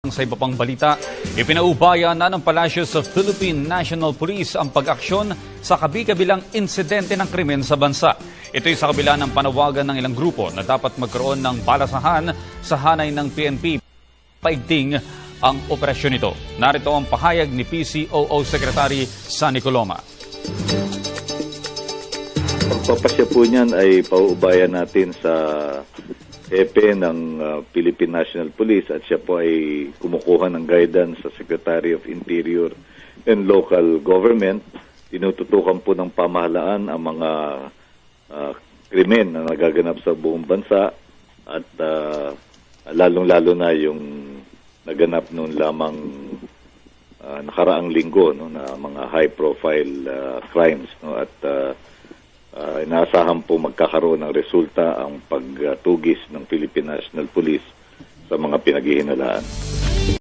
Sa iba pang balita, ipinaubaya na ng Palacio sa Philippine National Police ang pag-aksyon sa kabi-kabilang insidente ng krimen sa bansa. Ito'y sa kabila ng panawagan ng ilang grupo na dapat magkaroon ng balasahan sa hanay ng PNP. Paigting ang operasyon ito. Narito ang pahayag ni PCOO Secretary Sunny Coloma. Pagpapasya po niyan ay pauubayan natin sa hepe ng Philippine National Police at siya po ay kumukuha ng guidance sa Secretary of Interior and Local Government. Tinututukan po ng pamahalaan ang mga krimen na nagaganap sa buong bansa at lalong-lalo na yung naganap noon lamang nakaraang linggo, no, na mga high-profile crimes, no, at inaasahan po magkakaroon ng resulta ang pagtugis ng Philippine National Police sa mga pinaghihinalaan.